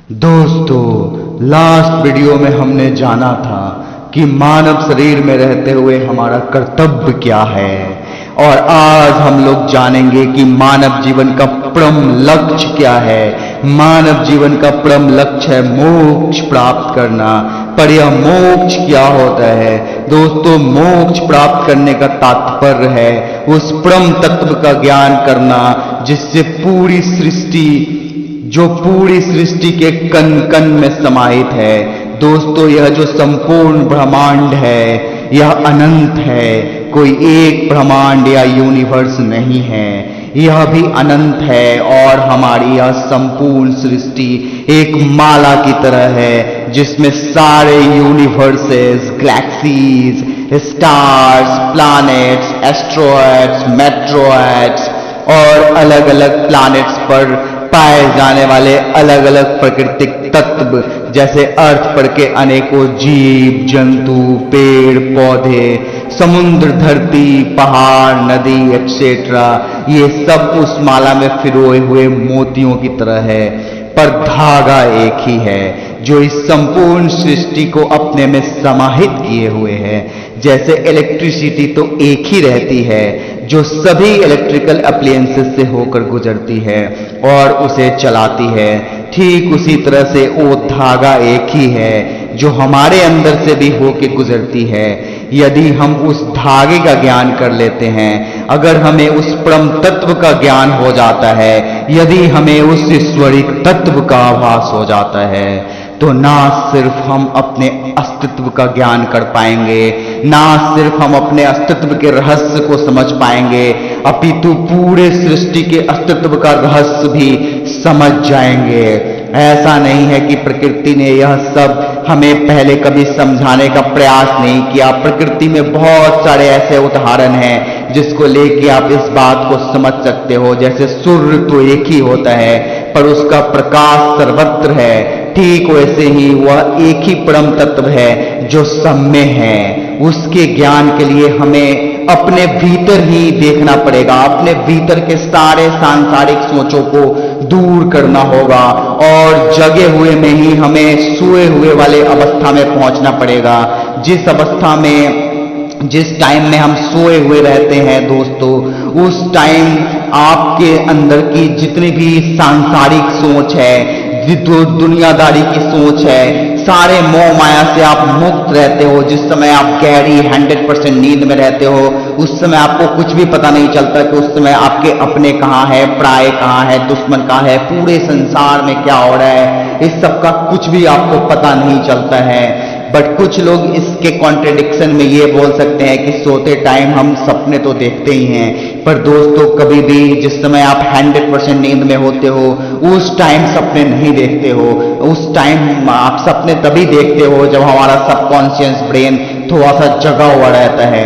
दोस्तों, last video में हमने जाना था कि मानव शरीर में रहते हुए हमारा कर्तव्य क्या है, और आज हम लोग जानेंगे कि मानव जीवन का परम लक्ष्य क्या है। मानव जीवन का परम लक्ष्य है मोक्ष प्राप्त करना। पर यह मोक्ष क्या होता है? दोस्तों, मोक्ष प्राप्त करने का तात्पर्य है उस परम तत्व का ज्ञान करना जिससे पूरी सृष्टि, जो पूरी सृष्टि के कण कण में समाहित है। दोस्तों, यह जो संपूर्ण ब्रह्मांड है यह अनंत है, कोई एक ब्रह्मांड या यूनिवर्स नहीं है, यह भी अनंत है। और हमारी यह संपूर्ण सृष्टि एक माला की तरह है जिसमें सारे universes, galaxies, stars, planets, asteroids, meteoroids और अलग अलग प्लैनेट्स पर पाए जाने वाले अलग अलग प्राकृतिक तत्व, जैसे अर्थ पर के अनेकों जीव जंतु, पेड़ पौधे, समुद्र, धरती, पहाड़, नदी एक्सेट्रा, ये सब उस माला में पिरोए हुए मोतियों की तरह है। पर धागा एक ही है जो इस संपूर्ण सृष्टि को अपने में समाहित किए हुए है। जैसे इलेक्ट्रिसिटी तो एक ही रहती है जो सभी इलेक्ट्रिकल अप्लायंसेस से होकर गुजरती है और उसे चलाती है, ठीक उसी तरह से वो धागा एक ही है जो हमारे अंदर से भी होकर गुजरती है। यदि हम उस धागे का ज्ञान कर लेते हैं, अगर हमें उस परम तत्व का ज्ञान हो जाता है, यदि हमें उस ईश्वरिक तत्व का आभास हो जाता है, तो ना सिर्फ हम अपने अस्तित्व का ज्ञान कर पाएंगे, ना सिर्फ हम अपने अस्तित्व के रहस्य को समझ पाएंगे, अपितु पूरे सृष्टि के अस्तित्व का रहस्य भी समझ जाएंगे। ऐसा नहीं है कि प्रकृति ने यह सब हमें पहले कभी समझाने का प्रयास नहीं किया। प्रकृति में बहुत सारे ऐसे उदाहरण हैं जिसको लेके आप इस बात को समझ सकते हो। जैसे सूर्य तो एक ही होता है पर उसका प्रकाश सर्वत्र है, ठीक वैसे ही वह एक ही परम तत्व है जो सब में है। उसके ज्ञान के लिए हमें अपने भीतर ही देखना पड़ेगा, अपने भीतर के सारे सांसारिक सोचों को दूर करना होगा और जगे हुए में ही हमें सोए हुए वाले अवस्था में पहुंचना पड़ेगा। जिस अवस्था में, जिस टाइम में हम सोए हुए रहते हैं दोस्तों, उस टाइम आपके अंदर की जितनी भी सांसारिक सोच है, दुनियादारी की सोच है, सारे मोह माया से आप मुक्त रहते हो। जिस समय आप गहरी 100% नींद में रहते हो, उस समय आपको कुछ भी पता नहीं चलता कि उस समय आपके अपने कहाँ है, पराये कहाँ है, दुश्मन कहाँ है, पूरे संसार में क्या हो रहा है, इस सब का कुछ भी आपको पता नहीं चलता है। बट कुछ लोग इसके कॉन्ट्रडिक्शन में ये बोल सकते हैं कि सोते टाइम हम सपने तो देखते ही हैं, पर दोस्तों कभी भी जिस समय आप 100% नींद में होते हो उस टाइम सपने नहीं देखते हो। उस टाइम आप सपने तभी देखते हो जब हमारा सबकॉन्शियस ब्रेन थोड़ा सा जगा हुआ रहता है।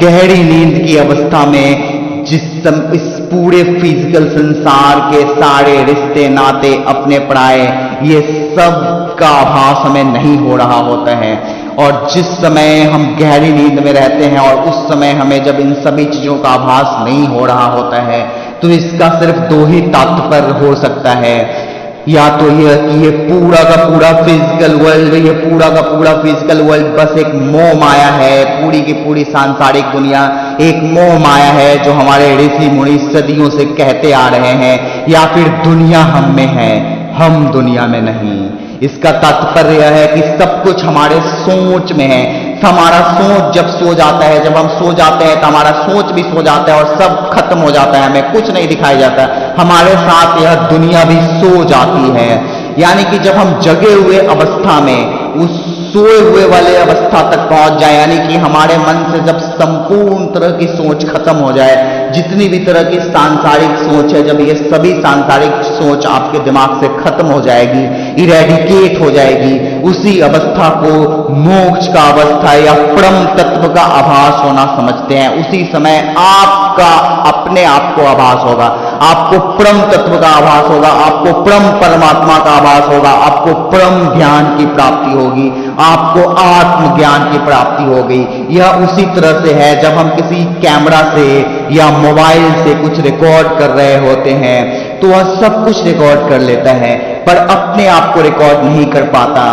गहरी नींद की अवस्था में इस पूरे फिजिकल संसार के सारे रिश्ते नाते, अपने पराये, ये सब का आभास हमें नहीं हो रहा होता है। और जिस समय हम गहरी नींद में रहते हैं और उस समय हमें जब इन सभी चीजों का आभास नहीं हो रहा होता है, तो इसका सिर्फ दो ही तात्पर्य हो सकता है। या तो यह कि ये पूरा का पूरा फिजिकल वर्ल्ड, ये पूरा का पूरा फिजिकल वर्ल्ड बस एक मोह माया है, पूरी की पूरी सांसारिक दुनिया एक मोह माया है जो हमारे ऋषि मुनि सदियों से कहते आ रहे हैं, या फिर दुनिया हम में है, हम दुनिया में नहीं। इसका तात्पर्य यह है कि सब कुछ हमारे सोच में है। हमारा सोच जब सो जाता है, जब हम सो जाते हैं तो हमारा सोच भी सो जाता है और सब खत्म हो जाता है, हमें कुछ नहीं दिखाई जाता, हमारे साथ यह दुनिया भी सो जाती है। यानी कि जब हम जगे हुए अवस्था में उस सोए हुए वाले अवस्था तक पहुंच जाए, यानी कि हमारे मन से जब संपूर्ण तरह की सोच खत्म हो जाए, जितनी भी तरह की सांसारिक सोच है, जब ये सभी सांसारिक सोच आपके दिमाग से खत्म हो जाएगी, इरेडिकेट हो जाएगी, उसी अवस्था को मोक्ष का अवस्था या परम तत्व का आभास होना समझते हैं। उसी समय आपका अपने आप को आभास होगा। आपको परम तत्व का आभास होगा, आपको परम परमात्मा का आभास होगा, आपको परम ज्ञान की प्राप्ति होगी, आपको आत्म ज्ञान की प्राप्ति होगी। यह उसी तरह से है जब हम किसी कैमरा से या मोबाइल से कुछ रिकॉर्ड कर रहे होते हैं तो वह सब कुछ रिकॉर्ड कर लेता है पर अपने आप को रिकॉर्ड नहीं कर पाता।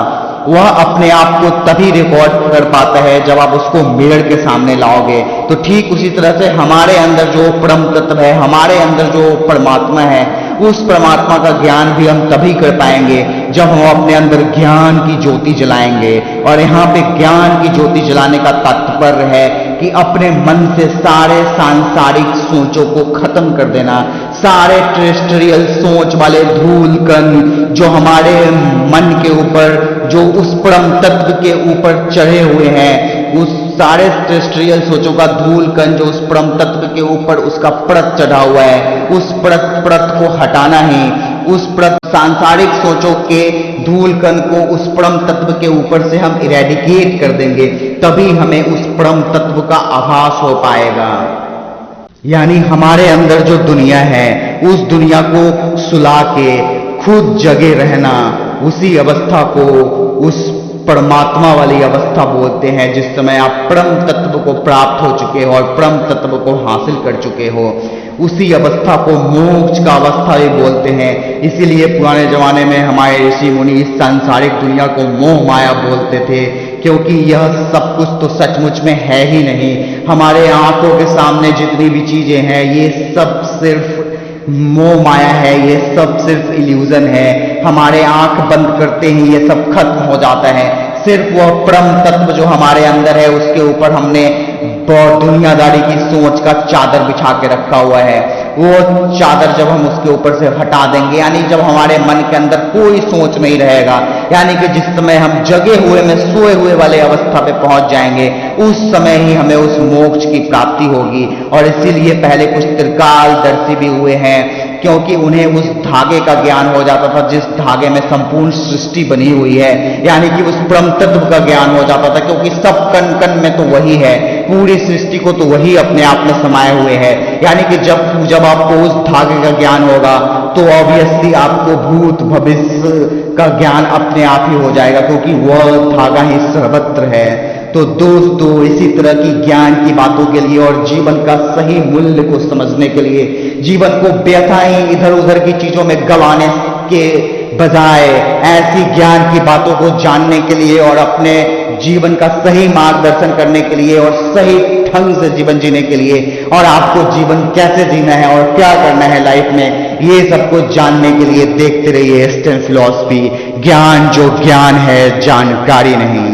वह अपने आप को तभी रिकॉर्ड कर पाता है जब आप उसको मिरर के सामने लाओगे। तो ठीक उसी तरह से हमारे अंदर जो परम तत्व है, हमारे अंदर जो परमात्मा है, उस परमात्मा का ज्ञान भी हम तभी कर पाएंगे जब हम अपने अंदर ज्ञान की ज्योति जलाएंगे। और यहाँ पे ज्ञान की ज्योति जलाने का तात्पर्य है कि अपने मन से सारे सांसारिक सोचों को खत्म कर देना, सारे टेरेस्ट्रियल सोच वाले धूल कण जो हमारे मन के ऊपर, जो उस परम तत्व के ऊपर चढ़े हुए हैं, उस सारे टेरेस्ट्रियल सोचों का धूल कण जो उस परम तत्व के ऊपर उसका परत चढ़ा हुआ है, उस परत को हटाना है। उस सांसारिक सोचों के धूल कण को उस परम तत्व के ऊपर से हम इरेडिकेट कर देंगे, तभी हमें उस परम तत्व का आभास हो पाएगा। यानी हमारे अंदर जो दुनिया है उस दुनिया को सुला के खुद जगे रहना, उसी अवस्था को उस परमात्मा वाली अवस्था बोलते हैं। जिस समय आप परम तत्व को प्राप्त हो चुके हो और परम तत्व को हासिल कर चुके हो, उसी अवस्था को मोक्ष का अवस्था भी बोलते हैं। इसीलिए पुराने जमाने में हमारे ऋषि मुनि इस सांसारिक दुनिया को मोह माया बोलते थे, क्योंकि यह सब कुछ तो सचमुच में है ही नहीं। हमारे आंखों के सामने जितनी भी चीजें हैं ये सब सिर्फ मोह माया है, ये सब सिर्फ इल्यूजन है। हमारे आंख बंद करते ही ये सब खत्म हो जाता है। सिर्फ वह परम तत्व जो हमारे अंदर है उसके ऊपर हमने दुनियादारी की सोच का चादर बिछा के रखा हुआ है। वो चादर जब हम उसके ऊपर से हटा देंगे, यानी जब हमारे मन के अंदर कोई सोच नहीं रहेगा, यानी कि जिस समय हम जगे हुए में सोए हुए वाले अवस्था पे पहुंच जाएंगे, उस समय ही हमें उस मोक्ष की प्राप्ति होगी। और इसीलिए पहले कुछ त्रिकालदर्शी भी हुए हैं, क्योंकि उन्हें उस धागे का ज्ञान हो जाता था जिस धागे में संपूर्ण सृष्टि बनी हुई है, यानी कि उस परम तत्व का ज्ञान हो जाता था, क्योंकि सब कण कण में तो वही है, पूरी सृष्टि को तो वही अपने आप में समाये हुए है। यानी कि जब आपको उस धागे का ज्ञान होगा तो ऑब्वियसली आपको भूत भविष्य का ज्ञान अपने आप ही हो जाएगा, क्योंकि वह धागा ही सर्वत्र है। तो दोस्तों, इसी तरह की ज्ञान की बातों के लिए और जीवन का सही मूल्य को समझने के लिए, जीवन को व्यथाएं इधर उधर की चीजों में गंवाने के बजाय ऐसी ज्ञान की बातों को जानने के लिए और अपने जीवन का सही मार्गदर्शन करने के लिए और सही ढंग से जीवन जीने के लिए, और आपको जीवन कैसे जीना है और क्या करना है लाइफ में, ये सब कुछ जानने के लिए देखते रहिए ईस्टर्न फिलॉसफी। ज्ञान जो ज्ञान है, जानकारी नहीं।